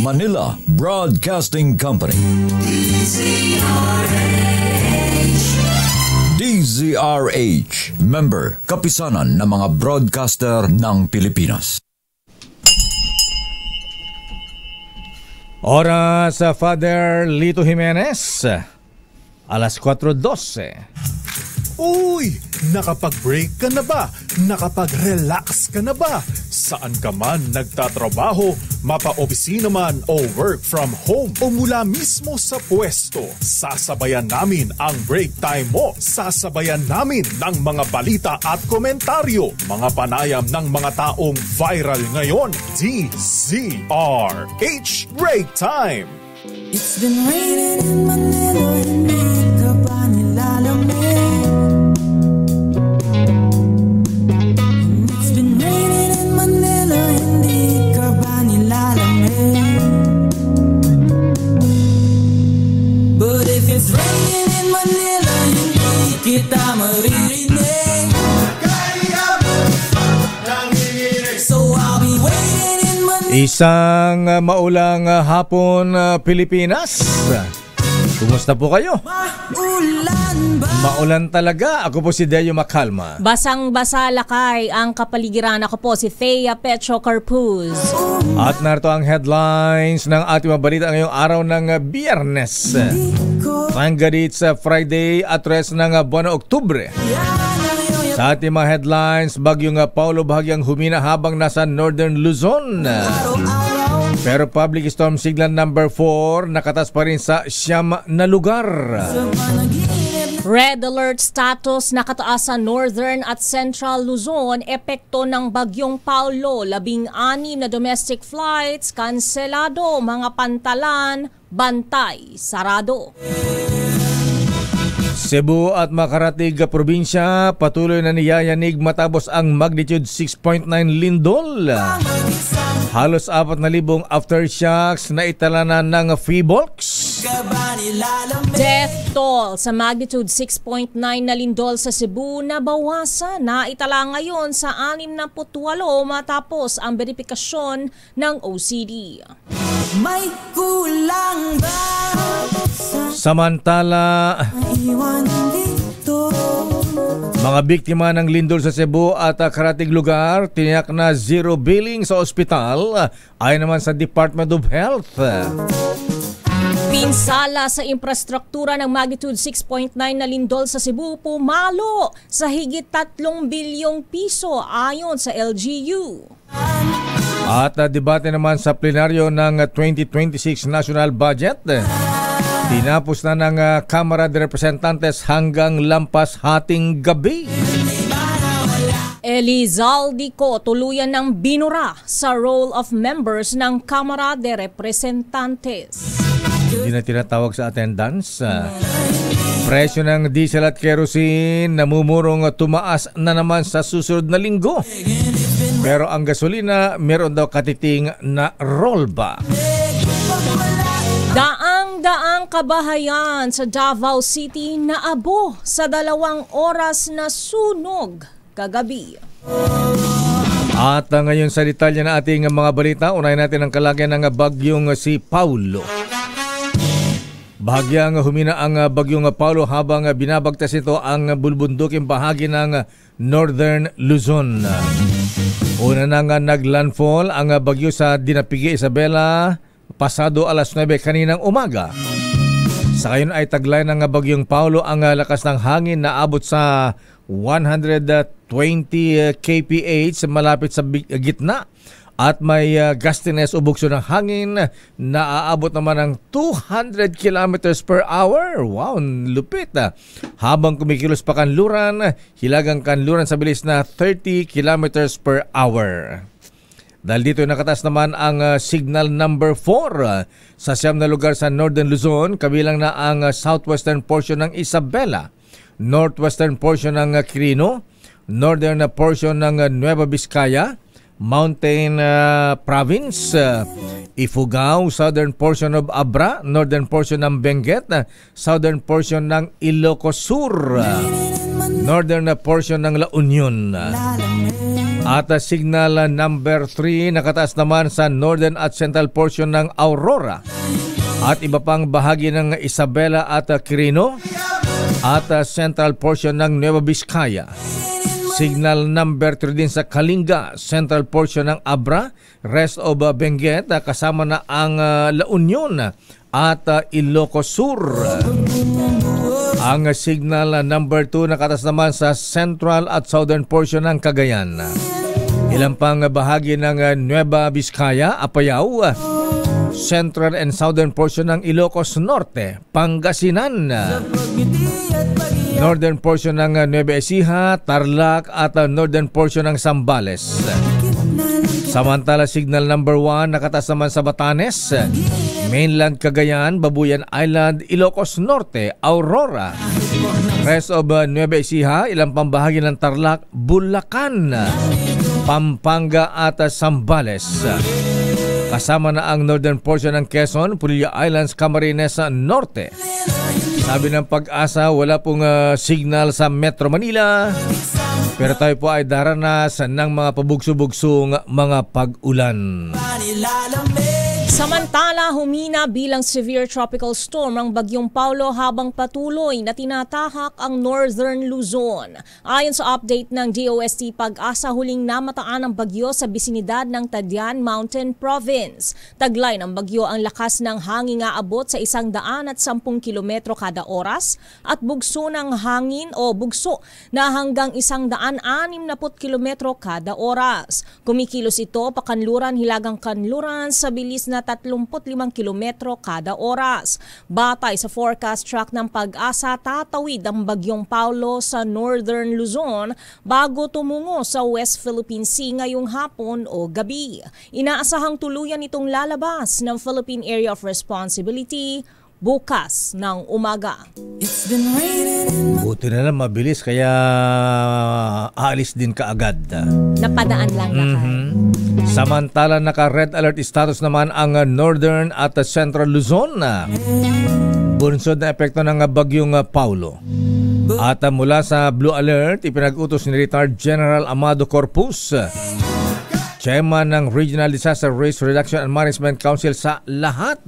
Manila Broadcasting Company. DZRH, member kapisanan ng mga broadcaster ng Pilipinas. Oras sa Father Lito Jimenez, alas 4:12. Uy! Nakapag-break ka na ba? Nakapag-relax ka na ba? Saan ka man nagtatrabaho, mapa-opisina man o work from home o mula mismo sa pwesto, sasabayan namin ang break time mo. Sasabayan namin ng mga balita at komentaryo, mga panayam ng mga taong viral ngayon. DZRH Break Time! It's been raining in Manila, hindi ka ba nilalamig? But if it's raining in Manila, hindi kita maririnig. So I'll be waiting in Manila. Isang maulang hapon, Pilipinas. Kumusta po kayo? Maulan ba? Maulan talaga. Ako po si Deo Macalma. Basang-basa lakay ang kapaligiran. Ako po si Thea Petro Carpuz. At narito ang headlines ng ating mga balita ngayong araw ng Biyernes. Tanggalit sa Friday at rest ng buwan ng Oktubre. Sa ating mga headlines, bagyong Paulo bahagyang humina habang nasa Northern Luzon. Pero public storm signal number 4 nakatas pa rin sa siyam na lugar. Red alert status nakataas sa Northern at Central Luzon, epekto ng bagyong Paulo. 16 na domestic flights kanselado, mga pantalan bantay sarado. Cebu at Makaratig probinsya patuloy na niyayanig matapos ang magnitude 6.9 lindol. Halos 4,000 aftershocks na italanan ng Phivolcs. Death toll sa magnitude 6.9 na lindol sa Cebu na bawasan na itala ngayon sa 68 matapos ang verifikasyon ng OCD. May kulang ba? Samantala, mga biktima ng lindol sa Cebu at karatig lugar tiniyak na zero billing sa ospital ayon naman sa Department of Health. Pinsala sa infrastruktura ng magnitude 6.9 na lindol sa Cebu pumalo sa higit 3 bilyong piso ayon sa LGU. At debate naman sa plenaryo ng 2026 National Budget. Tinapos na ng Kamara de Representantes hanggang lampas hating gabi. Elizalde Co tuluyan ng binura sa role of members ng Kamara de Representantes. Hindi na tinatawag sa attendance. Presyo ng diesel at kerosene namumurong tumaas na naman sa susunod na linggo. Pero ang gasolina meron daw katiting na rollback. Daang-daang kabahayan sa Davao City na abo sa 2 oras na sunog kagabi. At ngayon sa detalye na ating mga balita, unahin natin ang kalagayan ng bagyong si Paulo. Bahagyang humina ang bagyong Paulo habang binabagtas ito ang bulbunduking bahagi ng Northern Luzon. Una nang naglandfall ang bagyo sa Dinapigi, Isabela pasado alas 9 kaninang umaga. Sa ngayon ay taglay ng bagyong Paulo ang lakas ng hangin na abot sa 120 kph malapit sa gitna at may gustiness o bugso ng hangin na aabot naman ng 200 kilometers per hour. Wow, lupit. Habang kumikilos pa kanluran, hilagang kanluran sa bilis na 30 kilometers per hour. Dahil dito nakataas naman ang signal number 4 sa siyam na lugar sa Northern Luzon, kabilang na ang southwestern portion ng Isabela, northwestern portion ng Quirino, northern portion ng Nueva Vizcaya, Mountain Province, Ifugao, southern portion of Abra, northern portion ng Benguet, southern portion ng Ilocos Sur. northern portion ng La Union. At signal number 3 nakataas naman sa northern at central portion ng Aurora at iba pang bahagi ng Isabela at Quirino at central portion ng Nueva Vizcaya. Signal number 3 din sa Kalinga, central portion ng Abra, rest of Benguet, kasama na ang La Union at Ilocos Sur. Ang signal number 2 nakataas naman sa central at southern portion ng Cagayan. Ilang pang bahagi ng Nueva Vizcaya, Apayao, central and southern portion ng Ilocos Norte, Pangasinan, northern portion ng Nueva Ecija, Tarlac at northern portion ng Zambales. Samantala, signal number 1 nakataas naman sa Batanes, mainland Cagayan, Babuyan Island, Ilocos Norte, Aurora, rest of Nueva Ecija, ilang pambahagi ng Tarlac, Bulacan, Pampanga at Zambales. Kasama na ang northern portion ng Quezon, Pulilla Islands, Camarines Norte. Sabi ng Pag-asa, wala pong signal sa Metro Manila. Pero tayo po ay daranas ng mga pabugso-bugsong mga pag-ulan. Samantala, humina bilang severe tropical storm ang Bagyong Paulo habang patuloy na tinatahak ang Northern Luzon. Ayon sa update ng DOST Pag-asa, huling namataan ang bagyo sa bisinidad ng Tadian Mountain Province. Taglay ng bagyo ang lakas ng hangin aabot sa 110 km kada oras at bugso ng hangin o bugso na hanggang 160 km kada oras. Kumikilos ito pakanluran hilagang kanluran sa bilis na 35 km kada oras. Batay sa forecast track ng Pag-asa, tatawid ang Bagyong Paulo sa Northern Luzon bago tumungo sa West Philippine Sea ngayong hapon o gabi. Inaasahang tuluyan itong lalabas ng Philippine Area of Responsibility bukas ng umaga. Buti na lang mabilis kaya aalis din kaagad. Napadaan lang na Samantala, naka-red alert status naman ang northern at central Luzon. Bunsod na epekto ng Bagyong Paulo. At mula sa blue alert, ipinag-utos ni Retired General Amado Corpus, chairman ng Regional Disaster Risk Reduction and Management Council, sa lahat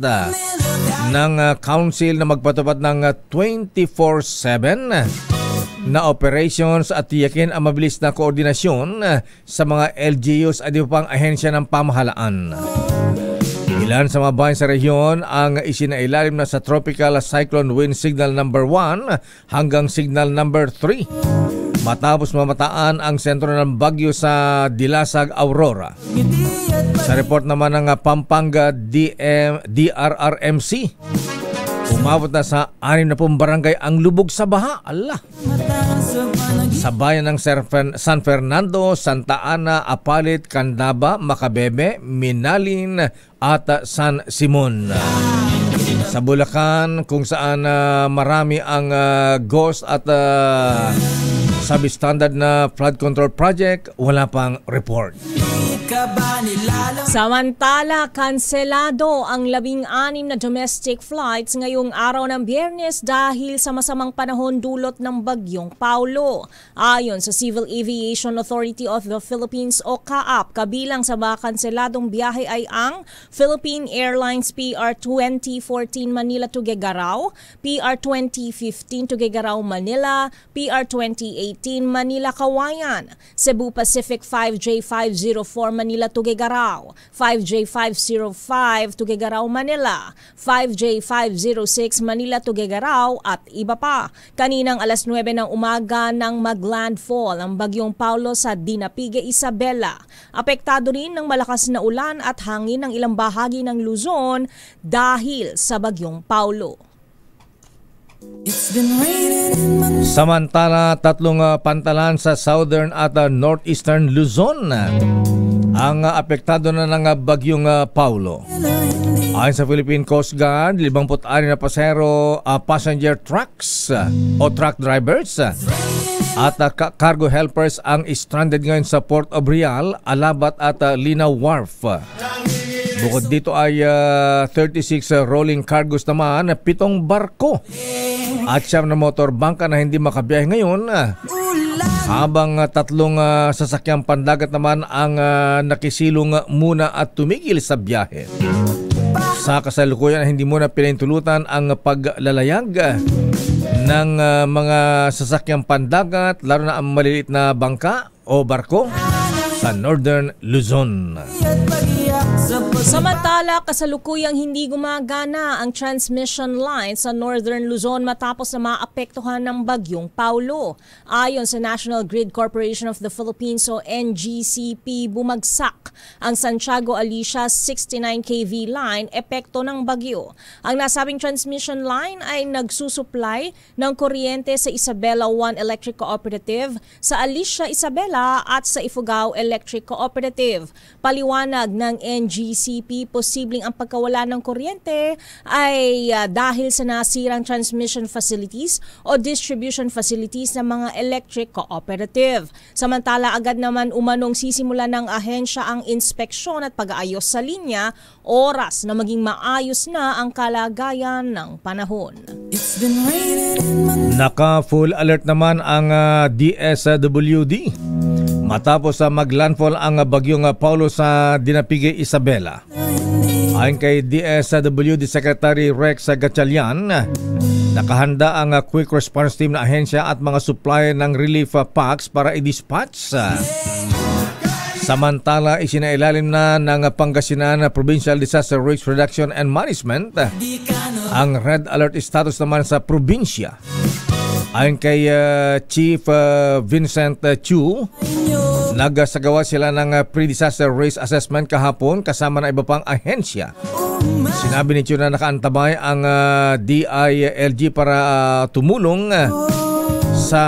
ng council na magpatupad ng 24/7 na operations at tiyakin ang mabilis na koordinasyon sa mga LGUs at iba pang ahensya ng pamahalaan. Ilan sa mga bayan sa rehiyon ang isinailalim na sa Tropical Cyclone Wind Signal number 1 hanggang Signal number 3 matapos mamataan ang sentro ng bagyo sa Dilasag, Aurora. Sa report naman ng Pampanga DRRMC, umabot na sa 60 barangay ang lubog sa baha. Allah! Sa bayan ng San Fernando, Santa Ana, Apalit, Candaba, Macabebe, Minalin at San Simon. Sa Bulacan, kung saan marami ang ghost at substandard na flood control project, wala pang report. Samantala, kanselado ang 16 na domestic flights ngayong araw ng Biyernes dahil sa masamang panahon dulot ng Bagyong Paulo. Ayon sa Civil Aviation Authority of the Philippines o CAAP, kabilang sa mga kanseladong biyahe ay ang Philippine Airlines PR 2014 Manila to Gegarao, PR 2015 to Gegarao Manila, PR 2018 Manila Kawayan, Cebu Pacific 5J504 Manila to Gegarao, 5J505 to Gegarao Manila, 5J506 Manila to Gegarao at iba pa. Kaninang alas 9 ng umaga nang maglandfall ang Bagyong Paulo sa Dinapigue, Isabela. Apektado rin ng malakas na ulan at hangin ng ilang bahagi ng Luzon dahil sa Bagyong Paulo. Samantala, 3 pantalan sa southern at northeastern Luzon ang apektado na ng Bagyong Paulo. Ayon sa Philippine Coast Guard, 56 na passenger trucks o truck drivers at cargo helpers ang stranded ngayon sa Port of Real, Alabat at Linaw Wharf. Bukod dito ay 36 rolling cargos naman, 7 barko at 9 na motor bangka na hindi makabiyahe ngayon Habang tatlong sasakyang pandagat naman ang nakisilong muna at tumigil sa biyahe. Sa kasalukuyan hindi muna pinahintulutan ang paglalayag ng mga sasakyang pandagat, lalo na ang maliliit na bangka o barko sa Northern Luzon. Samantala, kasalukuyang hindi gumagana ang transmission line sa Northern Luzon matapos na maapektuhan ng bagyong Paulo. Ayon sa National Grid Corporation of the Philippines o NGCP, bumagsak ang Santiago Alicia 69 kV line epekto ng bagyo. Ang nasabing transmission line ay nagsusupply ng kuryente sa Isabela 1 Electric Cooperative, sa Alicia Isabela at sa Ifugao Electric Cooperative. Paliwanag ng NGCP, posibleng ang pagkawala ng kuryente ay dahil sa nasirang transmission facilities o distribution facilities ng mga electric cooperative. Samantala, agad naman umanong sisimula ng ahensya ang inspeksyon at pag-aayos sa linya, oras na maging maayos na ang kalagayan ng panahon. Naka-full alert naman ang DSWD matapos maglandfall ang bagyong Paulo sa Dinapigue, Isabela. Ayon kay DSWD Secretary Rex Gatchalian, nakahanda ang quick response team na ahensya at mga supply ng relief packs para i-dispatch. Samantala, isinailalim na ng Pangasinan Provincial Disaster Risk Reduction and Management ang red alert status naman sa probinsya. Ayon kay Chief Vincent Chu, nagsagawa sila ng pre-disaster risk assessment kahapon kasama ng iba pang ahensya. Sinabi ni Chu na nakaantabay ang DILG para tumulong sa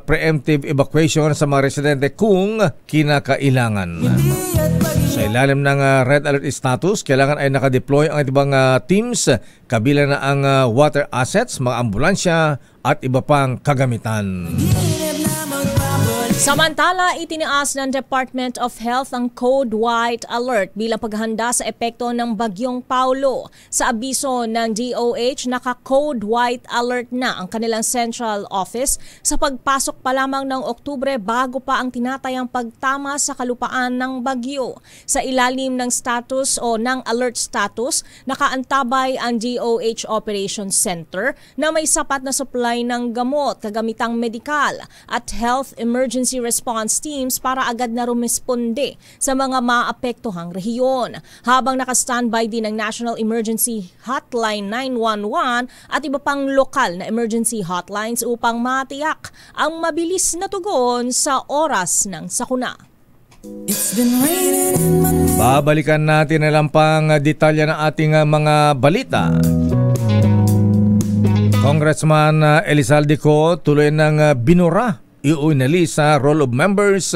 preemptive evacuation sa mga residente kung kinakailangan. Sa ilalim ng red alert status, kailangan ay nakadeploy ang ibang teams, kabilang na ang water assets, mga ambulansya at iba pang kagamitan. Samantala, itinaas ng Department of Health ang Code White Alert bilang paghahanda sa epekto ng bagyong Paulo. Sa abiso ng DOH, naka-Code White Alert na ang kanilang central office sa pagpasok pa lamang ng Oktubre bago pa ang tinatayang pagtama sa kalupaan ng bagyo. Sa ilalim ng status o ng alert status, nakaantabay ang DOH Operations Center na may sapat na supply ng gamot, kagamitang medikal at health emergency response teams para agad na rumisponde sa mga maapektuhang rehiyon. Habang naka-standby din ang National Emergency Hotline 911 at iba pang lokal na emergency hotlines upang matiyak ang mabilis na tugon sa oras ng sakuna. Babalikan natin na lang pang detalye ng ating mga balita. Congressman Elizalde Co tuloy ng binura iuunali sa roll of members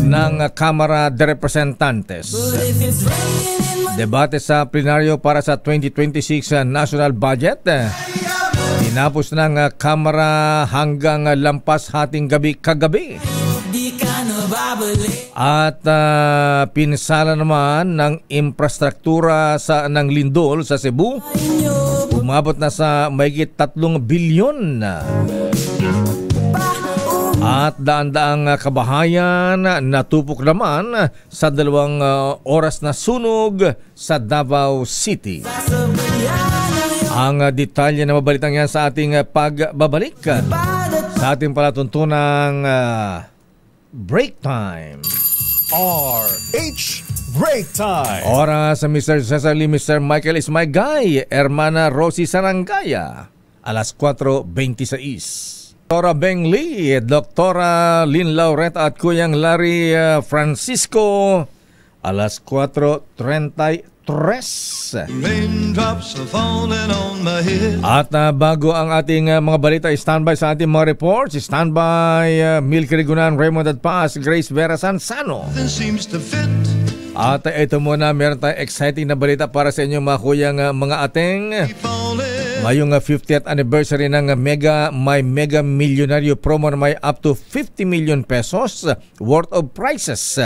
ng Kamara de Representantes. Debate sa plenaryo para sa 2026 national budget. Tinapos ng Kamara hanggang lampas hating gabi kagabi. At pinsala naman ng infrastruktura ng lindol sa Cebu. Umabot na sa mahigit 3 bilyon. At daan-daang kabahayan natupok naman sa 2 oras na sunog sa Davao City. Ang detalye na mabalitang yan sa ating pagbabalik sa ating palatuntunang Break Time. RH Break Time. Oras sa Mr. Cesar Lee, Mr. Michael is my guy, Hermana Rosie Sarangaya, alas 4:26. Dr. Beng Lee, Dr. Lynn Laureta at Kuyang Larry Francisco, alas 4:33. At bago ang ating mga balita, standby sa ating mga reports. Standby Milky Rigunan, Raymond Adpas, Grace Vera Sansano. At ito muna, meron tayong exciting na balita para sa inyo mga kuyang mga ating. Ngayong 50th anniversary ng Mega Millionario promo na may up to 50 million pesos worth of prizes.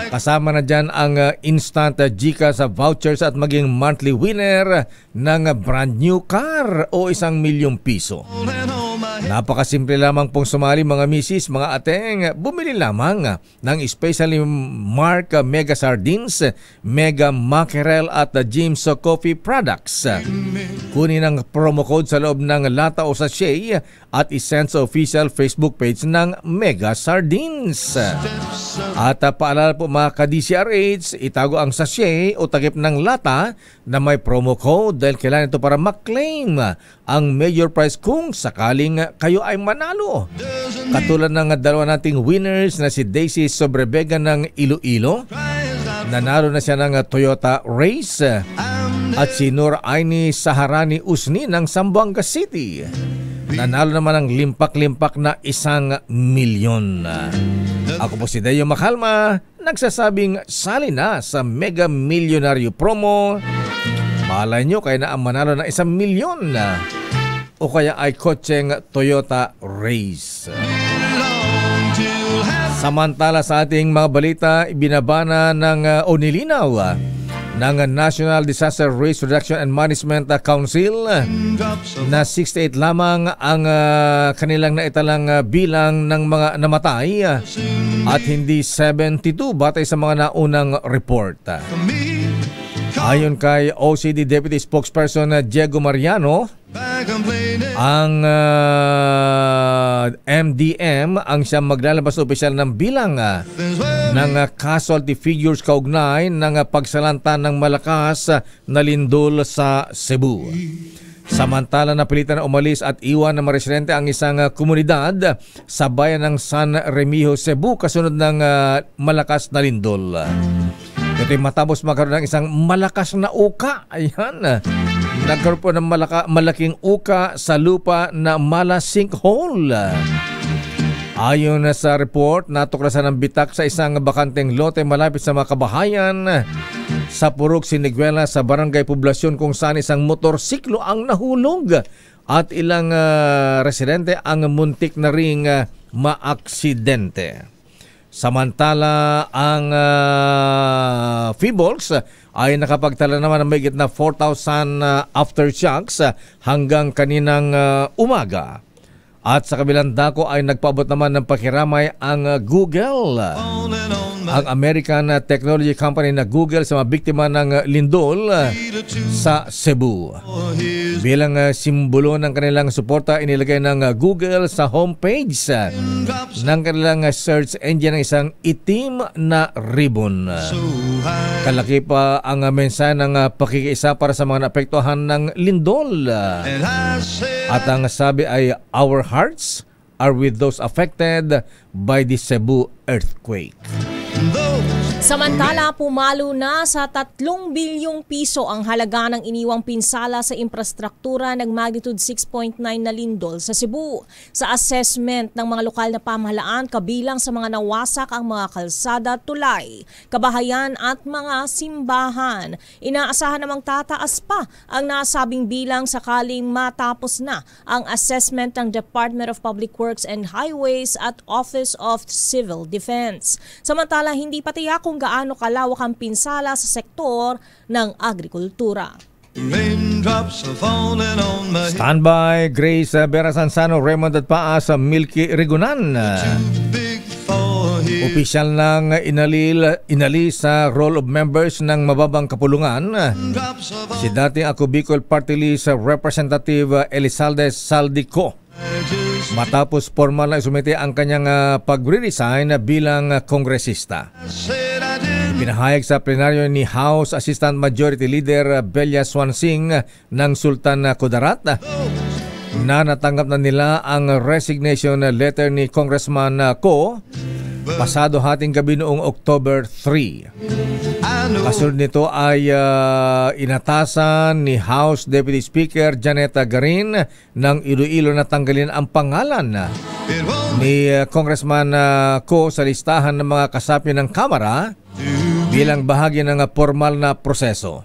Kasama na dyan ang instant GCash vouchers at maging monthly winner ng brand new car o 1 milyong piso. Napakasimple lamang pong sumali mga misis, mga ateng, bumili lamang ng especially Mark Mega Sardines, Mega Mackerel at James Coffee products. Kunin ang promo code sa loob ng lata o sachet at isend sa official Facebook page ng Mega Sardines. At paalala po mga ka-DCRH, itago ang sachet o takip ng lata na may promo code dahil kailangan ito para maklaim ang major prize kung sakaling kayo ay manalo. Katulad ng dalawa nating winners na si Daisy Sobrebega ng Iloilo, nanalo na siya ng Toyota Race, at si Nur Aini Saharani Usni ng Zamboanga City, nanalo naman ng limpak-limpak na 1 milyon. Ako po si Deo Makalma, nagsasabing sali na sa Mega Milyonaryo Promo. Malay nyo kaya na ang manalo ng 1 milyon o kaya ay kotseng Toyota Race. Samantala sa ating mga balita, ibinabana ng nilinaw ng National Disaster Risk Reduction and Management Council na 68 lamang ang kanilang naitalang bilang ng mga namatay at hindi 72 batay sa mga naunang report. Ayon kay OCD Deputy Spokesperson Diego Mariano, ang MDM ang siyang maglalabas opisyal ng bilang ng casualty figures kaugnay ng pagsalanta ng malakas na lindol sa Cebu. Samantala napilitan na umalis at iwan ng mga residente ang isang komunidad sa bayan ng San Remigio, Cebu kasunod ng malakas na lindol. Ito'y matapos magkaroon ng isang malakas na uka. Ayan. Nagkaroon po ng malaking uka sa lupa na mala sinkhole. Ayon sa report, natuklasan ng bitak sa isang bakanteng lote malapit sa mga kabahayan sa Purok Siniguela sa Barangay Poblasyon kung saan isang motorsiklo ang nahulog at ilang residente ang muntik na ring maaksidente. Samantala, ang Feebolgs ay nakapagtala naman ng mahigit na 4,000 aftershocks hanggang kaninang umaga. At sa kabilang dako ay nagpaabot naman ng pakiramay ang Google. Ang American technology company na Google sa mga biktima ng lindol sa Cebu. Bilang simbolo ng kanilang suporta, inilagay ng Google sa homepage ng kanilang search engine ng isang itim na ribbon. Kalaki pa ang mensahe ng pakikiisa para sa mga naapektuhan ng lindol. At ang sabi ay, "Our hearts are with those affected by the Cebu earthquake." Samantala, pumalo na sa 3 bilyong piso ang halaga ng iniwang pinsala sa infrastruktura ng magnitude 6.9 na lindol sa Cebu. Sa assessment ng mga lokal na pamahalaan, kabilang sa mga nawasak ang mga kalsada, tulay, kabahayan at mga simbahan. Inaasahan namang tataas pa ang nasabing bilang sakaling matapos na ang assessment ng Department of Public Works and Highways at Office of Civil Defense. Samantala, hindi pa tiyak kung gaano kalawak ang pinsala sa sektor ng agrikultura. Standby, Grace Vera Sansano, Raymond at Paa sa Milky Rigunan. Opisyal nang inalis sa roll of members ng mababang kapulungan si dating Ako Bicol Party List Representative Elizalde Saldico. Matapos formal na isumite ang kanyang pagre-resign bilang kongresista. Pinahayag sa plenaryo ni House Assistant Majority Leader Belia Swansing ng Sultan Kudarat na natanggap na nila ang resignation letter ni Congressman Ko pasado hating gabi noong October 3. Kasunod nito ay inatasan ni House Deputy Speaker Janeta Garin ng Iloilo na tanggalin ang pangalan ni Congressman Ko sa listahan ng mga kasapi ng Kamara bilang bahagi ng formal na proseso.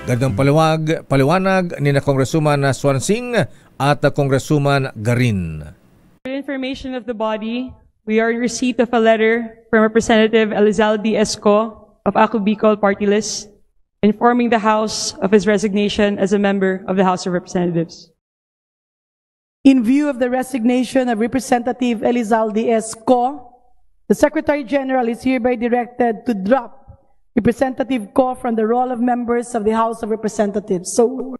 Gandang paliwanag ni na Congresswoman Swansing at Congresswoman Garin. For information of the body, we are in receipt of a letter from Representative Elizalde Esco of Ako Bicol Party List informing the House of his resignation as a member of the House of Representatives. In view of the resignation of Representative Elizalde Esco, the Secretary General is hereby directed to drop Representative Co from the roll of members of the House of Representatives. So,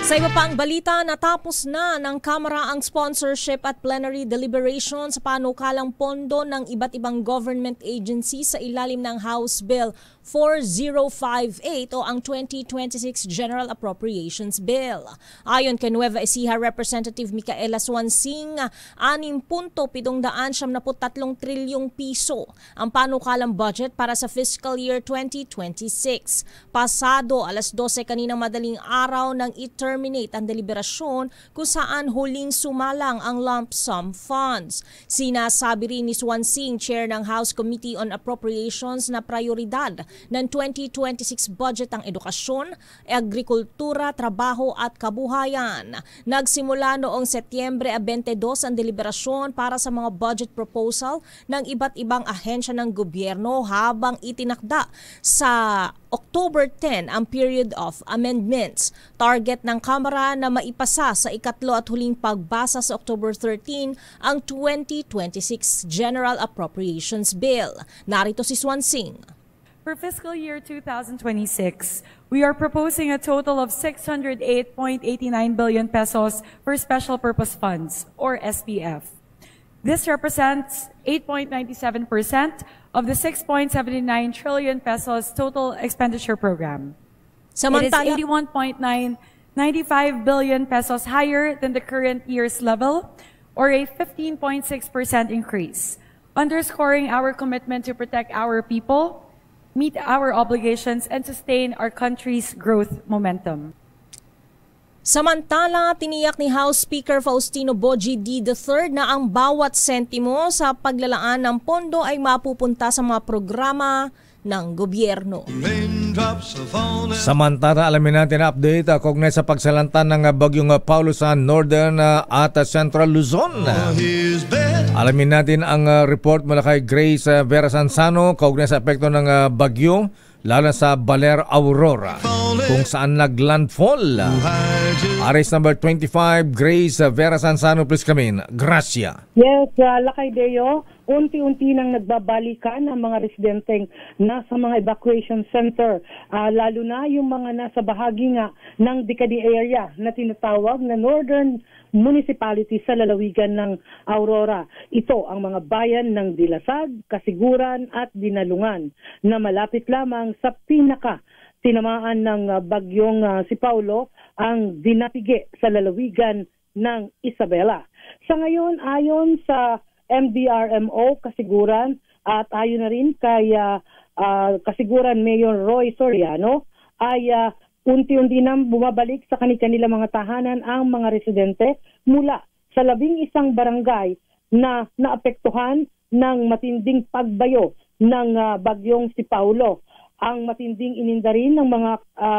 sa iba pang balita, natapos na ng Kamara ang sponsorship at plenary deliberation sa panukalang pondo ng iba't ibang government agency sa ilalim ng House Bill 4058 o ang 2026 General Appropriations Bill. Ayon kay Nueva Ecija Representative Micaela Swansing, 6.773 trilyong piso ang panukalang budget para sa fiscal year 2026. Pasado alas 12 kaninang madaling araw nang i-terminate ang deliberasyon kung saan huling sumalang ang lump sum funds. Sinasabi rin ni Swansing, chair ng House Committee on Appropriations, na prioridad ng 2026 budget ang edukasyon, agrikultura, trabaho at kabuhayan. Nagsimula noong Setyembre 22 ang deliberasyon para sa mga budget proposal ng iba't ibang ahensya ng gobyerno habang itinakda sa October 10 ang period of amendments. Target ng Kamara na maipasa sa ikatlo at huling pagbasa sa October 13 ang 2026 General Appropriations Bill. Narito si Swansing. For fiscal year 2026, we are proposing a total of 608.89 billion pesos for special purpose funds, or SPF. This represents 8.97% of the 6.79 trillion pesos total expenditure program. Samantala, it is 81.95 billion pesos higher than the current year's level, or a 15.6% increase, underscoring our commitment to protect our people, meet our obligations, and sustain our country's growth momentum. Samantala, tiniyak ni House Speaker Faustino Bogie D. III na ang bawat sentimo sa paglalaan ng pondo ay mapupunta sa mga programa ng gobyerno. Samantala, alamin natin na update kaugnay sa pagsalanta ng bagyong Paulo sa Northern at Central Luzon. Alamin natin ang report mula kay Grace Vera Sansano kaugnay sa epekto ng bagyo lalo sa Baler Aurora kung saan naglandfall. Arrest number 25, Grace Vera Sansano, please come in. Gracia. Yes, Lakay Deo, unti-unti nang nagbabalikan ang mga residenteng nasa mga evacuation center, lalo na yung mga nasa bahagi nga ng Dicadi area na tinatawag na Northern Municipality sa lalawigan ng Aurora. Ito ang mga bayan ng Dilasag, Kasiguran at Dinalungan na malapit lamang sa tinamaan ng bagyong si Paulo ang dinapige sa lalawigan ng Isabela. Sa ngayon, ayon sa MDRMO Kasiguran at ayon na rin kay Kasiguran Mayor Roy Soriano, ay unti-unti nang bumabalik sa kanilang mga tahanan ang mga residente mula sa 11 barangay na naapektuhan ng matinding pagbayo ng bagyong si Paulo. Ang matinding ininda rin ng mga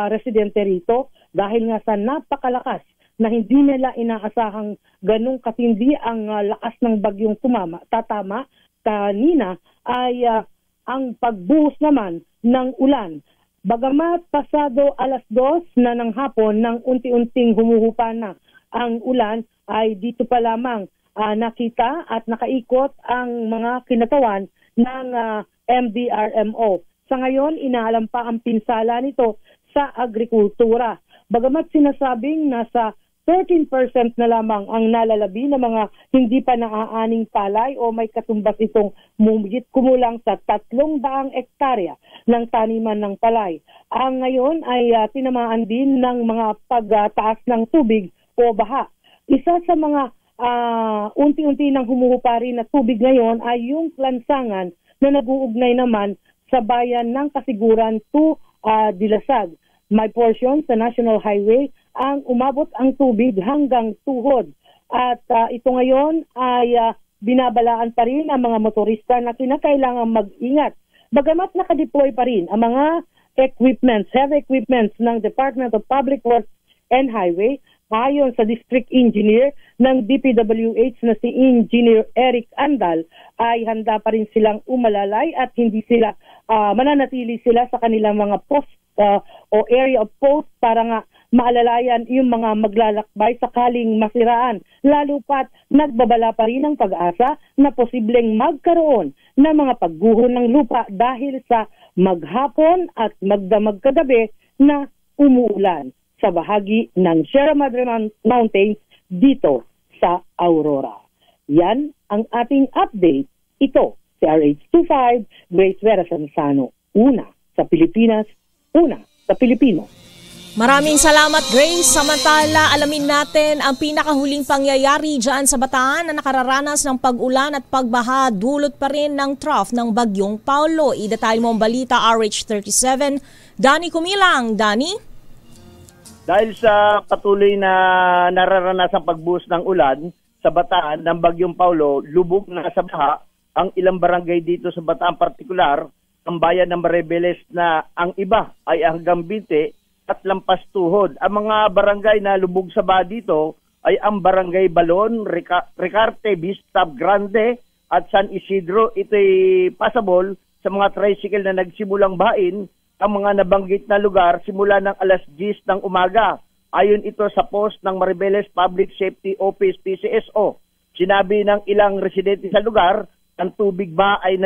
residente rito dahil nga sa napakalakas na hindi nila inaasahang ganong katindi ang lakas ng bagyong tatama kanina ay ang pagbuhos naman ng ulan. Bagamat pasado alas 2 na ng hapon nang unti-unting humuhupa na ang ulan, ay dito pa lamang nakita at nakaikot ang mga kinatawan ng MDRMO. Sa ngayon, inaalam pa ang pinsala nito sa agrikultura. Bagamat sinasabing nasa 13% na lamang ang nalalabi ng mga hindi pa naaaning palay o may katumbas itong kumulang sa 300 ektarya ng taniman ng palay. Ang ngayon ay tinamaan din ng mga pagtaas ng tubig o baha. Isa sa mga unti-unti nang humuhupa rin na tubig ngayon ay yung lansangan na nag-uugnay naman sa bayan ng Kasiguran to Dilasag. May portion sa National Highway ang umabot ang tubig hanggang tuhod. At ito ngayon ay binabalaan pa rin ang mga motorista na kinakailangan mag-ingat. Bagamat nakadeploy pa rin ang mga heavy equipments ng Department of Public Works and Highway, ayon sa District Engineer ng DPWH na si Engineer Eric Andal, ay handa pa rin silang umalalay at hindi sila mananatili sila sa kanilang mga post o area of post para nga maalalayan yung mga maglalakbay sakaling masiraan, lalo pat nagbabala pa rin ang pag-asa na posibleng magkaroon ng mga pagguho ng lupa dahil sa maghapon at magdamag kagabi na umuulan sa bahagi ng Sierra Madre Mountains dito sa Aurora. Yan ang ating update. Ito si RH25, Grace Vera Sanzano. Una sa Pilipinas, una sa Pilipino. Maraming salamat, Grace. Samantala, alamin natin ang pinakahuling pangyayari dyan sa Bataan na nakararanas ng pag-ulan at pagbaha dulot pa rin ng trough ng Bagyong Paulo. Idatay mo ang balita, RH37. Danny Kumilang. Danny? Dahil sa patuloy na nararanasang pagbuhos ng ulan sa Bataan ng Bagyong Paulo, lubog na sa baha ang ilang barangay dito sa Bataan, partikular ang bayan ng Maribeles na ang iba ay hanggang 20 at lampas tuhod. Ang mga barangay na lubog sa baha dito ay ang Barangay Balon, Ricarte, Vista Grande at San Isidro. Ito'y passable sa mga tricycle na nagsimulang bahain ang mga nabanggit na lugar simula ng alas 10 ng umaga. Ayon ito sa post ng Maribeles Public Safety Office, PCSO. Sinabi ng ilang residente sa lugar, ang tubig ba ay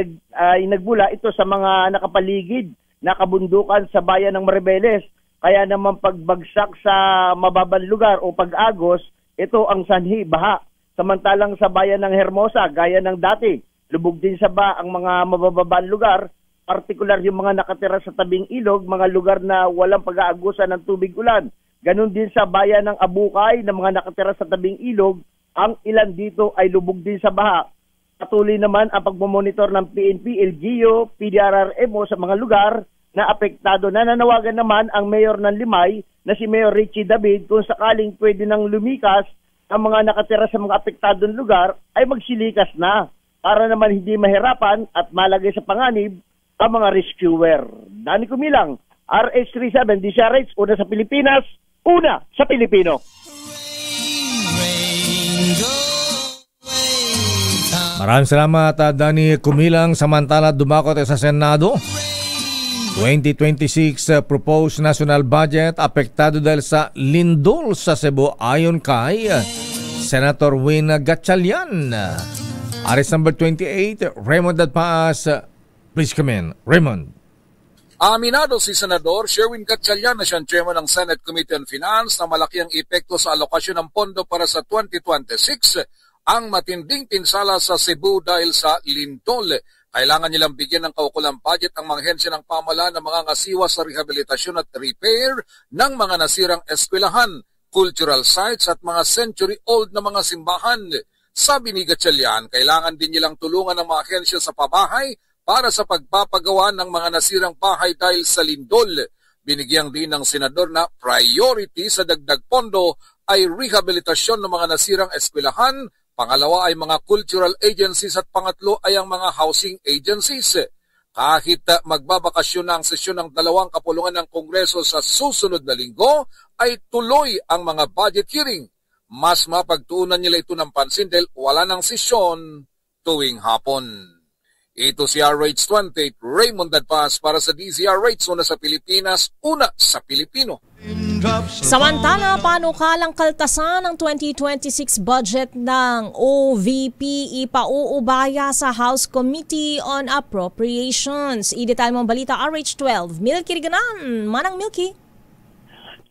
nagbula ito sa mga nakapaligid na kabundukan sa bayan ng Maribeles. Kaya naman pagbagsak sa mababang lugar o pag-agos, ito ang sanhi, baha. Samantalang sa bayan ng Hermosa, gaya ng dati, lubog din sa baha ang mga mabababang lugar, partikular yung mga nakatira sa tabing ilog, mga lugar na walang pag-aagusan ng tubig ulan. Ganon din sa bayan ng Abukay na mga nakatira sa tabing ilog, ang ilan dito ay lubog din sa baha. Patuloy naman ang pagmamonitor ng PNP, LGU, PDRRMO sa mga lugar na apektado. Nananawagan naman ang mayor ng Limay na si Mayor Richie David kung sakaling pwede nang lumikas ang mga nakatira sa mga apektadong lugar ay magsilikas na para naman hindi mahirapan at malagay sa panganib ang mga rescuer. Danny Kumilang, RH37, DCRH, una sa Pilipinas, una sa Pilipino. Maraming salamat, Danny Kumilang. Samantala, dumakot sa Senado. 2026 proposed national budget apektado dahil sa lindol sa Cebu ayon kay Senator Win Gatchalian. Aris number 28, Raymond Dadpaas. Please come in. Raymond. Aminado si Senador Sherwin Gatchalian na siyang chairman ng Senate Committee on Finance na malaki ang epekto sa alokasyon ng pondo para sa 2026 ang matinding pinsala sa Cebu dahil sa lindol. Kailangan nilang bigyan ng kaukulang budget ang mga hensya ng pamahalaan ng mga ngasiwa sa rehabilitasyon at repair ng mga nasirang eskwelahan, cultural sites at mga century-old na mga simbahan. Sabi ni Gatchalian, kailangan din nilang tulungan ng mga hensya sa pabahay para sa pagpapagawa ng mga nasirang bahay dahil sa lindol. Binigyang din ng senador na priority sa dagdag pondo ay rehabilitasyon ng mga nasirang eskwelahan, pangalawa ay mga cultural agencies at pangatlo ay ang mga housing agencies. Kahit magbabakasyon na ang sesyon ng dalawang kapulungan ng Kongreso sa susunod na linggo, ay tuloy ang mga budget hearing. Mas mapagtuunan nila ito ng pansin dahil wala ng sesyon tuwing hapon. Ito si RH28, Raymond Dadpaas para sa DZRH, una sa Pilipinas, una sa Pilipino. Samantala, panukalang kaltasan ng 2026 budget ng OVP ipauubaya sa House Committee on Appropriations. I-detalye mo ang balita, RH12. Milky Riganan. Manang Milky.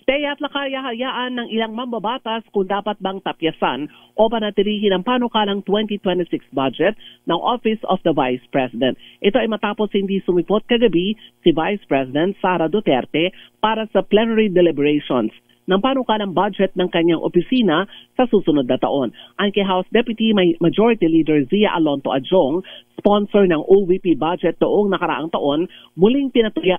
Kaya't nakahayaan ng ilang mambabatas kung dapat bang tapyasan o panatilihin ang panukalang 2026 budget ng Office of the Vice President. Ito ay matapos hindi sumipot kagabi si Vice President Sara Duterte para sa plenary deliberations ng panukalang budget ng kanyang opisina sa susunod na taon. Ang kay House Deputy Majority Leader Zia Alonto Adjong, sponsor ng OVP budget noong nakaraang taon, muling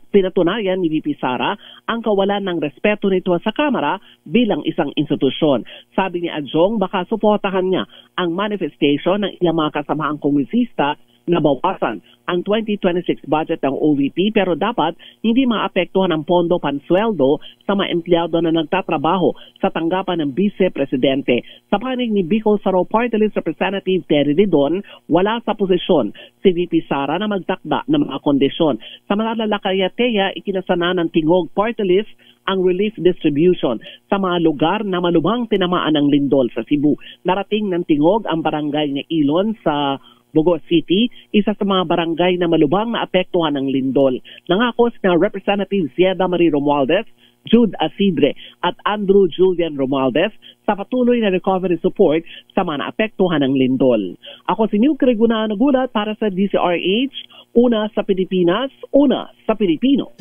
pinatunayan ni VP Sara ang kawalan ng respeto nito sa Kamara bilang isang institusyon. Sabi ni Adjong, baka suportahan niya ang manifestation ng ilang mga kasamahang kongresista na bawasan ang 2026 budget ng OVP pero dapat hindi maapektuhan ang pondo pansweldo sa mga empleyado na nagtatrabaho sa tanggapan ng Vice Presidente. Sa panig ni Bicol Saro Party List Representative Terry Didon, wala sa posisyon si VP Sara na magtakda ng mga kondisyon. Sa mga lalakayateya, ikinasana ng Tingog Party List ang relief distribution sa mga lugar na malubhang tinamaan ng lindol sa Cebu. Narating ng tingog ang barangay ng Ilon sa Bogo City, isa sa mga barangay na malubhang naapektuhan ng lindol. Nangako na Representative Zieda Marie Romualdez, Jude Asidre at Andrew Julian Romualdez sa patuloy na recovery support sa mga naapektuhan ng lindol. Ako si New Criguna nagulat para sa DCRH, una sa Pilipinas, una sa Pilipino.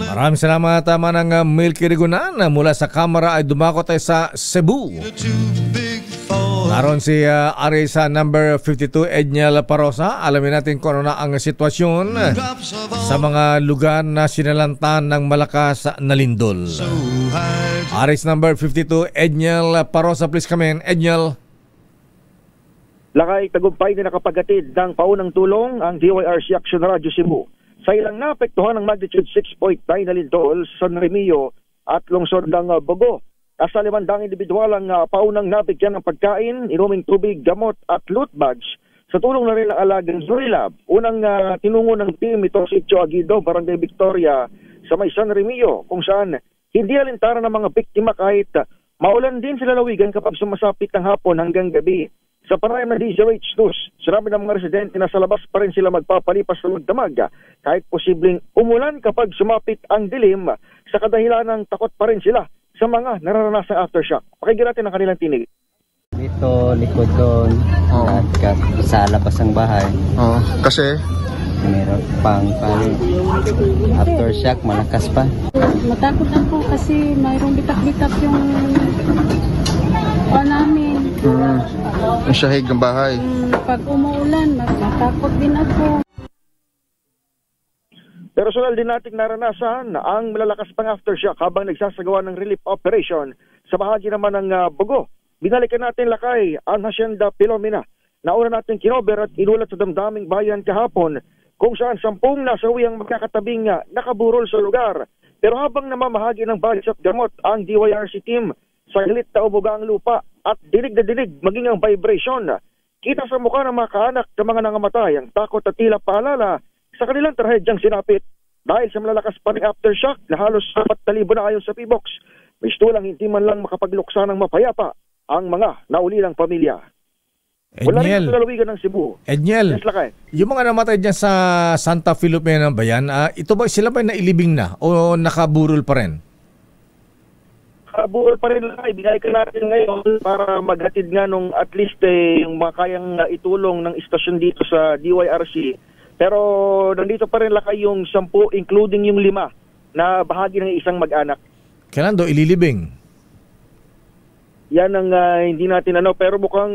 Maraming salamat ng Milky Rigunan mula sa Kamara ay dumako tayo sa Cebu. Naroon si Ari sa number 52, Edniel Parosa. Alamin natin kung ano na ang sitwasyon sa mga lugar na sinalantan ng malakas na lindol. Aris number 52, Edniel Parosa, please come in. Edniel. Lakay tagumpay na nakapagatid ng paunang tulong ang DYRC Action Radio Cebu sa ilang naapektuhan ng magnitude 6.9 na lindol sa San Remio at lungsod ng Bogo. Nasa 500 individual ang paunang nabigyan ng pagkain, inuming tubig, gamot at loot bags sa tulong na rin ng Alagang Zurilab. Unang tinungo ng team ito si Sitio Aguido, Barangay Victoria sa may San Remio, kung saan hindi alintara ng mga biktima kahit maulan din sa lalawigan kapag sumasapit ng hapon hanggang gabi. Sa panayam na DZRH News, sinabi ng mga residente na sa labas pa rin sila magpapalipas ng magdamag kahit posibleng umulan kapag sumapit ang dilim, sa kadahilan ng takot pa rin sila sa mga nararanasang aftershock. Pakinggan natin ang kanilang tinig. Dito, likod doon, sa labas ng bahay. Kasi? Meron pang aftershock, malakas pa. Matakot ako kasi mayroong bitak-bitak yung namin. Yung sahig ng bahay. Pag umuulan, matakot din ako. Personal din nating naranasan ang malalakas pang aftershock habang nagsasagawa ng relief operation sa bahagi naman ng Bogo. Binalikan natin lakay ang Hacienda Pilomina. Nauna natin kinover at inulat sa damdaming bayan kahapon kung saan 10 nasawi ang magkakatabing nakaburol sa lugar. Pero habang namamahagi ng bags at gamot ang DYRC team, saglit na umuga ang lupa at dinig na dinig maging ang vibration. Kita sa mukha ng mga kaanak ng mga nangamatay ang takot at tila paalala sa kanilang trahedyang sinapit. Dahil sa malalakas pa ng aftershock na halos 4,000 na ayon sa PBOX, mistulang hindi man lang makapagluksa ng mapayapa ang mga naulilang pamilya. Wala rin sa lalawigan ng Cebu. Edniel, yes, lakay. Yung mga namatay dyan sa Santa Filomena ba yan, ito ba, sila ba nailibing na o nakaburol pa rin? Nakaburol pa rin lang. Ibigay ka natin ngayon para maghatid nga nung at least yung makayang itulong ng istasyon dito sa DYRC. Pero nandito pa rin lakay yung 10, including yung 5 na bahagi ng isang mag-anak. Kailan do ililibing? Yan ang hindi natin pero mukhang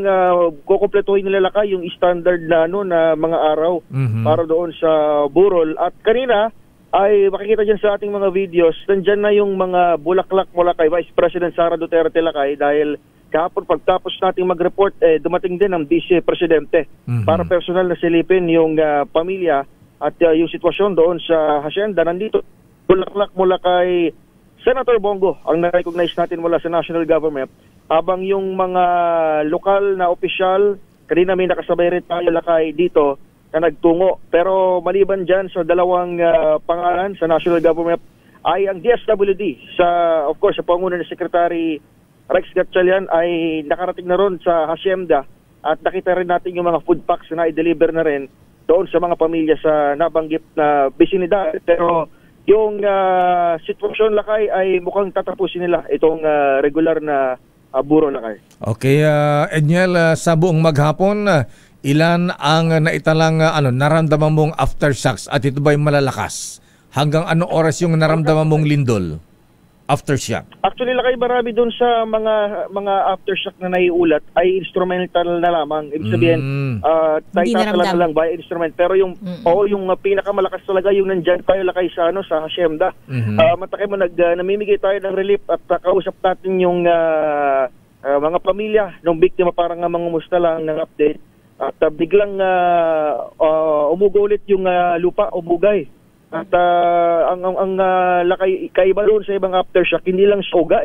kukumpletuhin nila lakay yung standard na na mga araw para doon sa burol. At kanina ay makikita dyan sa ating mga videos, nandyan na yung mga bulaklak mula kay Vice President Sara Duterte lakay dahil kahapon pagtapos nating mag-report, dumating din ang Vice Presidente para personal na silipin yung pamilya at yung sitwasyon doon sa Hacienda. Nandito, bulaklak mula kay Senator Bongo ang na-recognize natin mula sa national government. Habang yung mga lokal na opisyal, kanina may nakasabay rin tayo lakay dito na nagtungo. Pero maliban dyan sa dalawang pangalan sa national government ay ang DSWD of course, sa pangunan ni Secretary Rex Gatchalian ay nakarating na ron sa Hacienda at nakita rin natin yung mga food packs na i-deliver na rin doon sa mga pamilya sa nabanggit na bisinidad. Pero yung sitwasyon lakay ay mukhang tatapusin nila itong regular na buro lakay. Okay, Edniel, sa buong maghapon, ilan ang naitalang naramdaman mong aftershocks at ito ba'y malalakas? Hanggang anong oras yung naramdaman mong lindol? Aftershock. Actually, lakay marami doon sa mga aftershock na naiulat ay instrumental na lamang. Ibig sabihin, tayo lang by instrument. Pero yung yung pinakamalakas talaga yung nandyan tayo lakay sa sa Hacienda. Matakay mo namimigay tayo ng relief at kausap natin yung mga pamilya ng biktima para nga mangumusta lang ng update. At biglang umugulit yung lupa, umugay. At ang lakay kaiba doon sa ibang aftershock, hindi lang soga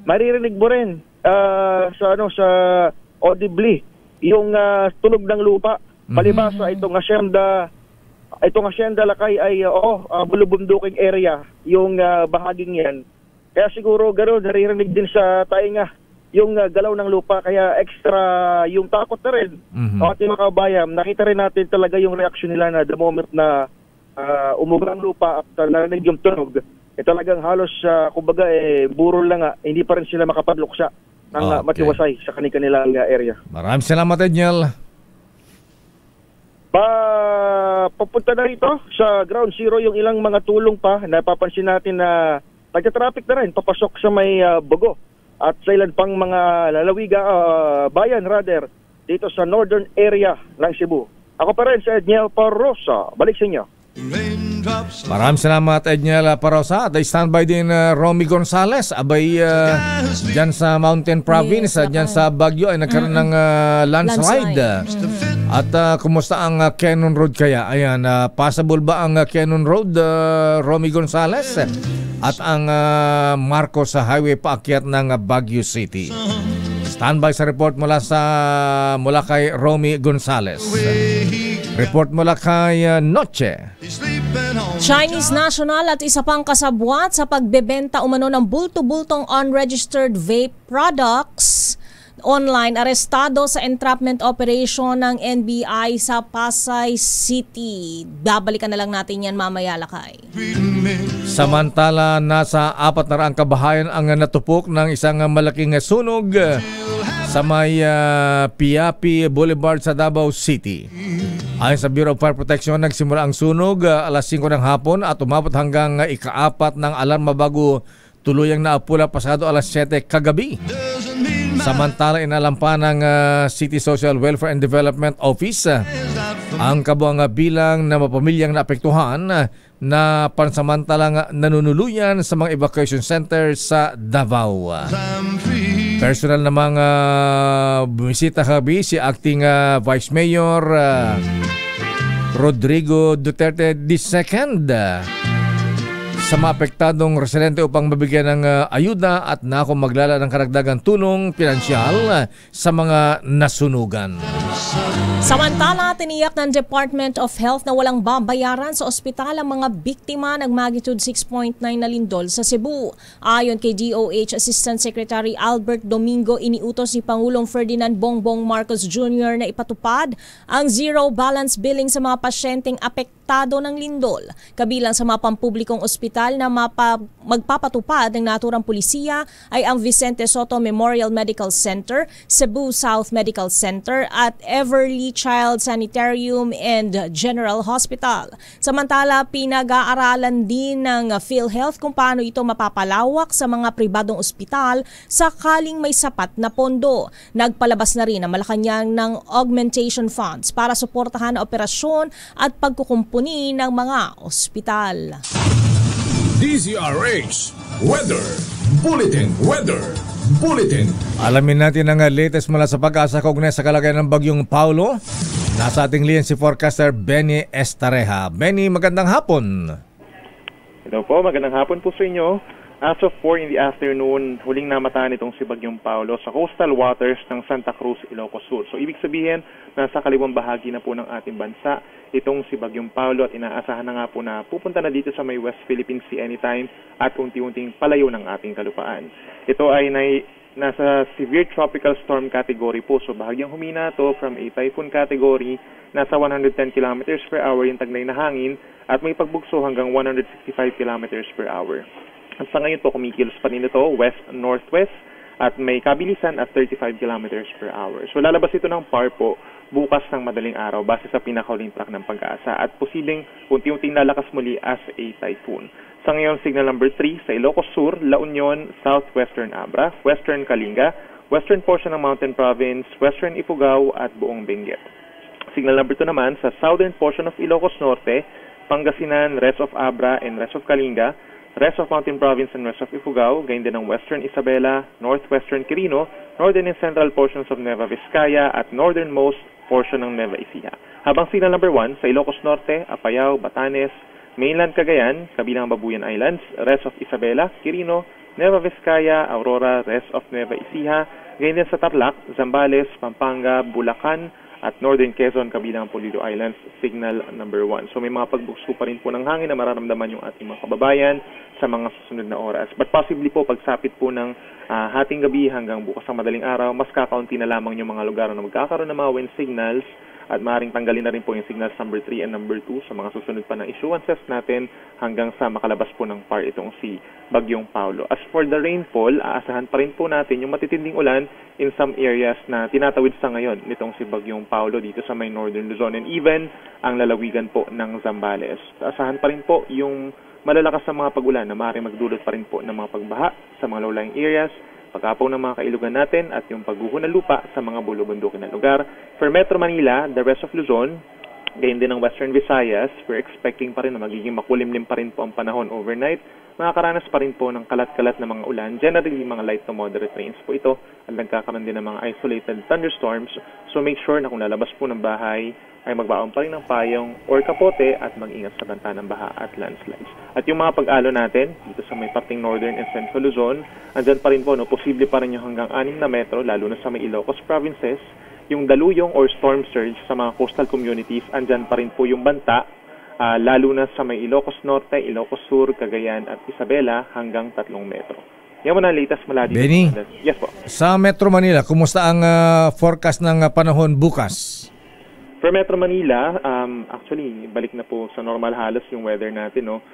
maririnig mo rin sa audibly yung tunog ng lupa. Palibasa itong Hacienda itong Hacienda Lakay ay bulubunduking area yung bahaging yan. Kaya siguro gano'n, naririnig din sa tainga yung galaw ng lupa, kaya extra yung takot na rin. Ating mga kabayan, nakita rin natin talaga yung reaksyon nila na the moment na umuga ang lupa at narinig yung tunog, talagang halos kumbaga burol lang hindi pa rin sila makapadluksa ng matiwasay sa kanilang area. Maraming salamat, Edniel. Papunta na rito sa ground zero yung ilang mga tulong pa. Napapansin natin na nagka-traffic na rin papasok sa may Bogo at sa ilan pang mga lalawiga bayan rather dito sa northern area ng Cebu. Ako pa rin si Edniel Parosa. Balik sa inyo. Maraming salamat, Edniel Parosa. At standby din Romy Gonzales. Abay, dyan sa Mountain Province, dyan sa Baguio ay nagkaroon ng landslide. At kumusta ang Cannon Road kaya? Ayan, passable ba ang Cannon Road, Romy Gonzales? At ang Marcos sa highway paakyat ng Baguio City. Standby sa report mula kay Romy Gonzales. Report mula kay Noche. Chinese national at isa pang kasabwat sa pagbebenta umano ng bulto-bultong unregistered vape products online arestado sa entrapment operation ng NBI sa Pasay City. Babalikan na lang natin yan mamaya, Lakay. Samantala, nasa 400 kabahayan ang natupok ng isang malaking sunog sa may Piapi Boulevard sa Davao City. Ayon sa Bureau of Fire Protection, nagsimula ang sunog alas 5 ng hapon at umabot hanggang ika-4 ng alarma bago tuluyang naapula pasado alas 7 kagabi. Samantala, inalampa ng City Social Welfare and Development Office ang kabuang bilang na mapamilyang naapektuhan na pansamantalang nanunuluyan sa mga evacuation center sa Davao. Personal na mga bumisita kagabi si Acting Vice Mayor Rodrigo Duterte II sa maapektadong residente upang mabigyan ng ayuda at nako maglala ng karagdagang tulong pinansyal sa mga nasunugan. Samantala, tiniyak ng Department of Health na walang babayaran sa ospital ang mga biktima ng magnitude 6.9 na lindol sa Cebu. Ayon kay DOH Assistant Secretary Albert Domingo, iniutos ni Pangulong Ferdinand Bongbong Marcos Jr. na ipatupad ang zero balance billing sa mga pasyenteng apektado ng lindol. Kabilang sa mga pampublikong ospital na magpapatupad ng naturang pulisiya ay ang Vicente Soto Memorial Medical Center, Cebu South Medical Center at Everly Child Sanitarium and General Hospital. Samantala, pinag-aaralan din ng PhilHealth kung paano ito mapapalawak sa mga pribadong ospital sakaling may sapat na pondo. Nagpalabas na rin ang Malacanang ng augmentation funds para suportahan ang operasyon at pagkukumpuni ng mga ospital. DZRH Weather Bulletin. Alamin natin ang latest mula sa Pag-asa kaugnay sa kalagayan ng bagyong Paulo. Nasa ating liyan si forecaster Benny Estareja. Benny, magandang hapon. Hello po, magandang hapon po sa inyo. As of 4 in the afternoon, huling namataan itong si Bagyong Paulo sa coastal waters ng Santa Cruz, Ilocos Sur. So ibig sabihin, nasa kaliwang bahagi na po ng ating bansa itong si Bagyong Paulo at inaasahan na nga po na pupunta na dito sa may West Philippine Sea anytime at unti-unting palayo ng ating kalupaan. Ito ay nasa severe tropical storm category po. So bahagyang humina to from a typhoon category, nasa 110 kilometers per hour yung taglay na hangin at may pagbugso hanggang 165 kilometers per hour. At sa ngayon po, kumikilos pa rin ito west-northwest at may kabilisan at 35 kilometers per hour. So lalabas ito ng PAR po bukas ng madaling araw base sa pinakauling track ng Pag-asa at posibleng unti-unting lalakas muli as a typhoon. Sa ngayon, signal number 3 sa Ilocos Sur, La Union, Southwestern Abra, Western Kalinga, Western portion ng Mountain Province, Western Ifugao at buong Benguet. Signal number 2 naman sa southern portion of Ilocos Norte, Pangasinan, rest of Abra and rest of Kalinga, rest of Mountain Province and rest of Ifugao, gayon din ng Western Isabela, Northwestern Quirino, northern and central portions of Nueva Vizcaya at northernmost portion ng Nueva Ecija. Habang signal number 1 sa Ilocos Norte, Apayao, Batanes, mainland Cagayan, kabilang Babuyan Islands, rest of Isabela, Quirino, Nueva Vizcaya, Aurora, rest of Nueva Ecija, gayon din sa Tarlac, Zambales, Pampanga, Bulacan, at Northern Quezon kabilang po Lido Islands, signal number 1. So may mga pagbugso pa rin po ng hangin na mararamdaman yung ating mga kababayan sa mga susunod na oras. But possibly po pagsapit po ng hating gabi hanggang bukas ng madaling araw, mas kakaunti na lamang yung mga lugar na magkakaroon ng mga wind signals at maaaring tanggalin na rin po yung signals number 3 and number 2 sa mga susunod pa na issuances natin hanggang sa makalabas po ng PAR itong si Bagyong Paulo. As for the rainfall, aasahan pa rin po natin yung matitinding ulan in some areas na tinatawid sa ngayon nitong si Bagyong Paulo dito sa may Northern Luzon and even ang lalawigan po ng Zambales. Aasahan pa rin po yung malalakas na mga pag-ulan na maaaring magdulot pa rin po ng mga pagbaha sa mga low-lying areas, pagkapaw ng mga kailugan natin at yung pagguho ng lupa sa mga bulubundukin na lugar. For Metro Manila, the rest of Luzon, gayon din ng Western Visayas, we're expecting pa rin na magiging makulimlim pa rin po ang panahon overnight. Makakaranas pa rin po ng kalat-kalat na mga ulan, generally mga light to moderate rains po ito at nagkakaroon din ng mga isolated thunderstorms. So make sure na kung lalabas po ng bahay ay magbaon pa rin ng payong or kapote at mag-ingat sa banta ng baha at landslides. At yung mga pag-alo natin dito sa may parting Northern and Central Luzon, andyan pa rin po, posible pa rin yung hanggang 6 na metro, lalo na sa may Ilocos provinces. Yung daluyong or storm surge sa mga coastal communities, andyan pa rin po yung banta, lalo na sa may Ilocos Norte, Ilocos Sur, Cagayan at Isabela hanggang 3 metro. Yan mo na latest mula dito. Benny, yes po. Sa Metro Manila, kumusta ang forecast ng panahon bukas? For Metro Manila, actually, balik na po sa normal halos yung weather natin. No?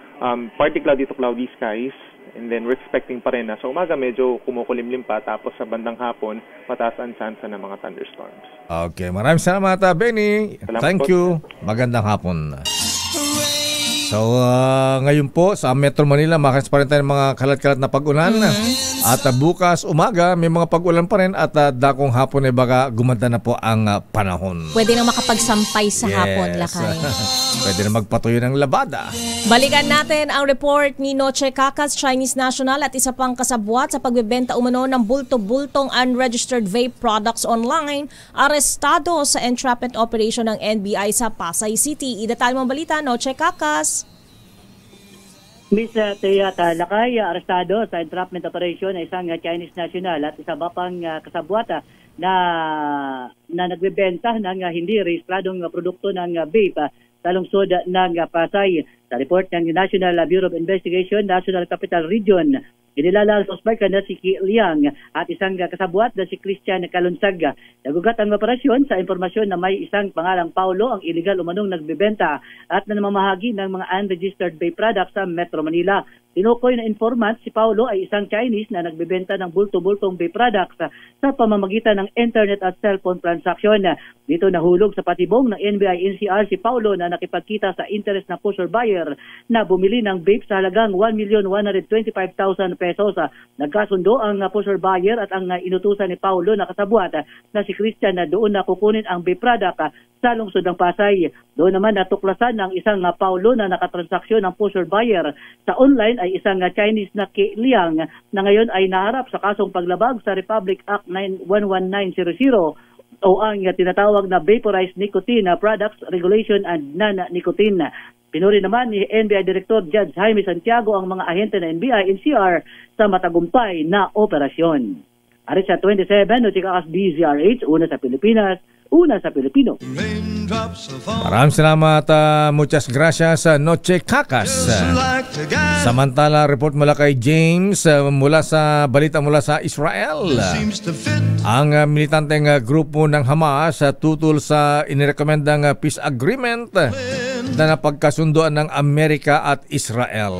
Partly cloudy to cloudy skies. And then we're expecting pa rin na sa umaga medyo kumukulimlim pa. Tapos sa bandang hapon, mataas ang chance ng mga thunderstorms. Okay, maraming salamat, Benny. Thank you. Magandang hapon. So, ngayon po sa Metro Manila, makakas pa rin tayo ng mga kalat-kalat na pag-ulan. At bukas umaga, may mga pag-ulan pa rin at dakong hapon ay baka gumanda na po ang panahon. Pwede nang makapagsampay sa hapon, Lakay. Pwede na magpatuyo ng labada. Balikan natin ang report ni Noche Cacas, Chinese national at isa pang kasabwat sa pagbebenta umano ng bulto-bultong unregistered vape products online, arestado sa entrapment operation ng NBI sa Pasay City. Idetalye mong balita, Noche Cacas. Miss Thea Lakay, arestado sa entrapment operation na isang Chinese national at isa ba pang kasabwata na nagbebenta ng hindi rehistradong produkto ng vape sa lungsod ng Pasay. Sa report ng National Bureau of Investigation, National Capital Region, inilala ang suspect na si Ki Liang at isang kasabwat na si Christian Kalunsag. Nagugat ang operasyon sa impormasyon na may isang pangalang Paulo ang illegal umanong nagbebenta at namamahagi ng mga unregistered vape products sa Metro Manila. Tinukoy na informant si Paulo ay isang Chinese na nagbebenta ng bulto-bultong vape products sa pamamagitan ng internet at cellphone transaction. Dito nahulog sa patibong ng NBI-NCR si Paulo na nakipagkita sa interest na pusher buyer na bumili ng vape sa halagang 1,125,000 pesos. Nagkasundo ang pusher buyer at ang inutusan ni Paulo na kasabwat na si Christian na doon na kukunin ang vape product sa lungsod ng Pasay. Doon naman natuklasan ng isang Paulo na nakatransaksyon ng pusher buyer sa online ay isang Chinese na Ki Liang na ngayon ay naharap sa kasong paglabag sa Republic Act 11900 o ang tinatawag na Vaporized Nicotine Products Regulation and Non-Nicotine. Pinuri naman ni NBI Director Judge Jaime Santiago ang mga ahente ng NBI-NCR sa matagumpay na operasyon. Arit sa 27, Noche Cacas DZRH, una sa Pilipinas, una sa Pilipino. Maraming salamat, muchas gracias, Noche Cacas. Samantala, report mula kay James mula sa balita mula sa Israel. Ang militanteng grupo ng Hamas tutol sa inirekomendang peace agreement na napagkasunduan ng Amerika at Israel.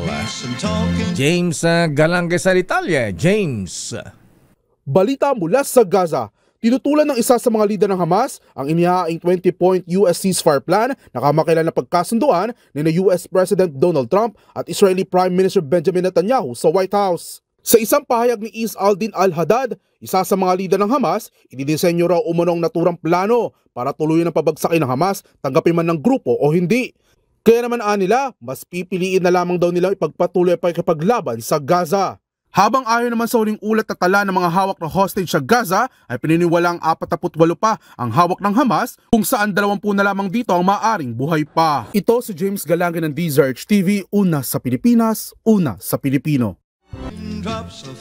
James Galangge sa Italia. James. Balita mula sa Gaza. Tinutulan ng isa sa mga lider ng Hamas ang inihaing 20-point US ceasefire plan na kamakailan na pagkasunduan ni US President Donald Trump at Israeli Prime Minister Benjamin Netanyahu sa White House. Sa isang pahayag ni Is Aldin Al-Haddad, isa sa mga lider ng Hamas, inidisenyo raw umunong naturang plano para tuluyan ang pabagsakin ng Hamas, tanggapin man ng grupo o hindi. Kaya naman nila, mas pipiliin na lamang daw nila ipagpatuloy pa ikipaglaban sa Gaza. Habang ayon naman sa huling ulat na tala ng mga hawak na hostage sa Gaza ay pininiwalang 48 pa ang hawak ng Hamas kung saan 20 na lamang dito ang maaring buhay pa. Ito si James Galangge ng DZRH TV, una sa Pilipinas, una sa Pilipino.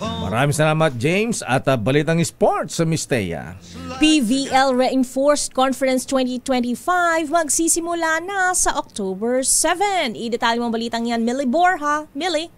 Maraming salamat, James, at balitang sports sa Miss Thea. PVL Reinforced Conference 2025 magsisimula na sa October 7. Idetalye mo balitang yan, Millie Borja. Millie?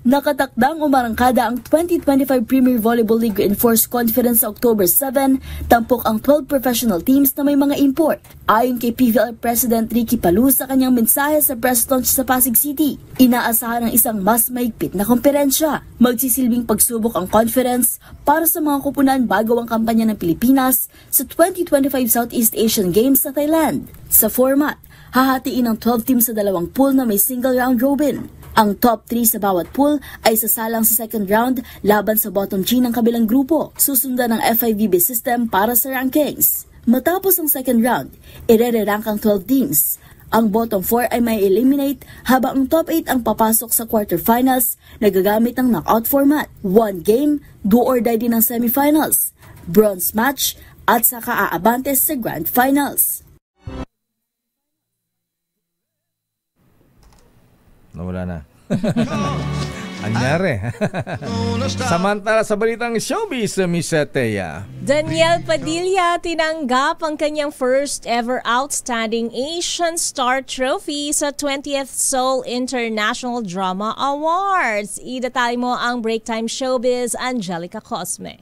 Nakatakdang umarangkada ang 2025 Premier Volleyball League Reinforced Conference sa October 7, tampok ang 12 professional teams na may mga import. Ayon kay PVL President Ricky Palu sa kanyang mensahe sa press launch sa Pasig City, inaasahan ang isang mas mahigpit na komperensya. Magsisilbing pagsubok ang conference para sa mga kupunan bago ang kampanya ng Pilipinas sa 2025 Southeast Asian Games sa Thailand. Sa format, hahatiin ang 12 teams sa dalawang pool na may single round robin. Ang top 3 sa bawat pool ay sasalang sa second round laban sa bottom 3 ng kabilang grupo. Susundan ng FIVB system para sa rankings. Matapos ang second round, irere-rank ang 12 teams. Ang bottom 4 ay may eliminate habang ang top 8 ang papasok sa quarterfinals na gagamit ng knockout format. One game, do or die din ang semifinals, bronze match at saka aabante sa grand finals. Nawala na. Anyari. Samantala sa balitang showbiz, Miss Thea. Daniel Padilla tinanggap ang kanyang first ever Outstanding Asian Star Trophy sa 20th Seoul International Drama Awards. Idatay mo ang Break Time Showbiz, Angelica Cosme.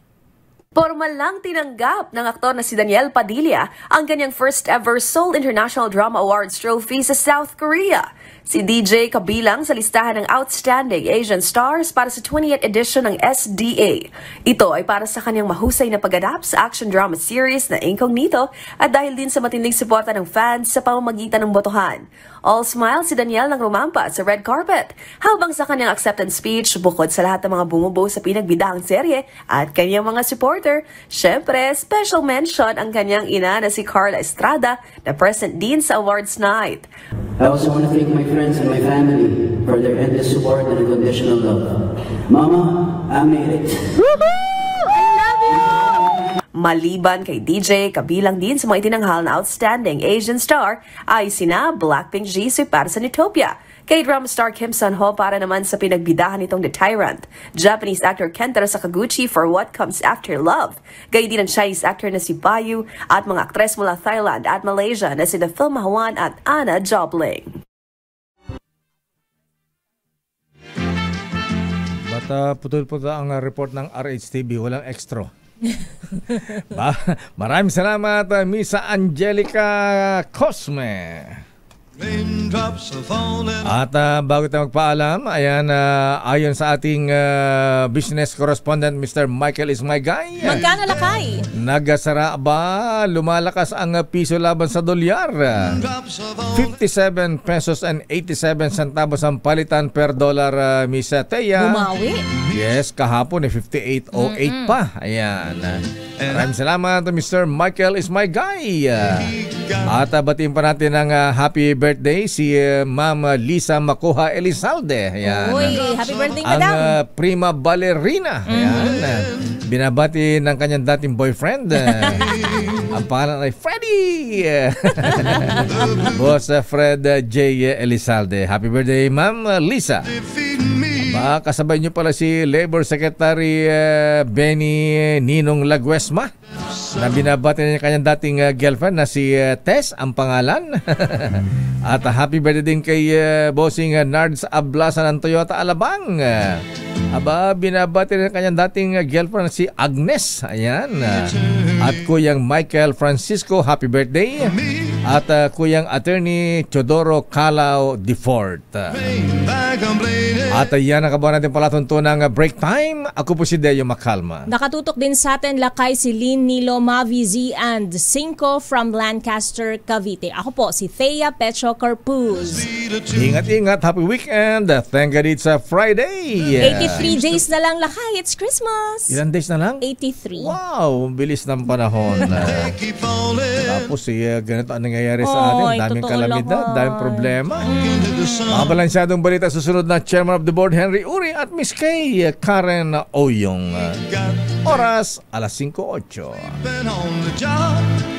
Formal lang tinanggap ng aktor na si Daniel Padilla ang kanyang first ever Seoul International Drama Awards trophy sa South Korea. Si DJ kabilang sa listahan ng Outstanding Asian Stars para sa 20th edition ng SDA. Ito ay para sa kanyang mahusay na pag-adapt sa action drama series na Incognito at dahil din sa matinding suporta ng fans sa pamamagitan ng botohan. All smile si Daniel nang rumampa sa red carpet. Habang sa kanyang acceptance speech, bukod sa lahat ng mga bumubuo sa pinagbidahang serye at kanyang mga supporter, syempre, special mention ang kanyang ina na si Carla Estrada na present din sa awards night. I also want to thank my friends and my family for their endless support and unconditional love. Mama, I made it. I love you! Maliban kay DJ, kabilang din sa mga itinanghal na Outstanding Asian Star ay sina Blackpink Jisoo para sa Newtopia, K-drama star Kim Sun-ho para naman sa pinagbidahan nitong The Tyrant, Japanese actor Kentaro Sakaguchi for What Comes After Love, gayon din ang Chinese actor na si Bayu at mga aktres mula Thailand at Malaysia na sina Phil Mahawan at Anna Jobling. Bata putol-putol ang report ng RHTV, walang extra. Maraming salamat, Miss Angelica Cosme. At bago tayo magpaalam, ayan, ayon sa ating business correspondent, Mr. Michael Ismaygay. Magkano lakay? Nagasara ba? Lumalakas ang piso laban sa dolyar. 57 pesos and 87 centavos ang palitan per dollar, Miss Thea. Bumawi? Yes, kahapon 58.08 pa. Ayan. Maraming salamat, Mr. Michael Ismaygay. At batiin pa natin ang happy birthday si Ma'am Lisa Makuha Elizalde. Ayan. Uy, happy birthday, madam. Ang prima ballerina. Ayan. Binabati ng kanyang dating boyfriend. Ang pangalan ay Freddy. Boss Fred J. Elizalde. Happy birthday, Ma'am Lisa. Kasabay niyo pala si Labor Secretary Benny Ninong Laguesma na binabati niya kanyang dating girlfriend na si Tess ang pangalan. At happy birthday din kay Bossing Nards Ablasan ng Toyota Alabang. Binabati rin kanyang dating girlfriend na si Agnes. Ayan. At Kuyang Michael Francisco, happy birthday. At Kuyang Attorney Chodoro Calao Defort. At yan ang kabuhan natin palatuntunang break time. Ako po si Deo Macalma. Nakatutok din sa atin lakay si Lynn Nilo Mavizi and Cinco from Lancaster, Cavite. Ako po si Thea Pecho Carpuz. Ingat-ingat. Happy weekend. Thank God it's a Friday. 83 days na lang lakay. It's Christmas. Ilan days na lang? 83. Wow, bilis ng panahon. Tapos ganito ang nangyayari sa atin. Daming kalamidad, daming problema. Mga balansyadong balita susunod na Chairman of the Board Henry Uri at Miss Kay Karen Oyong. Oras, 5:08.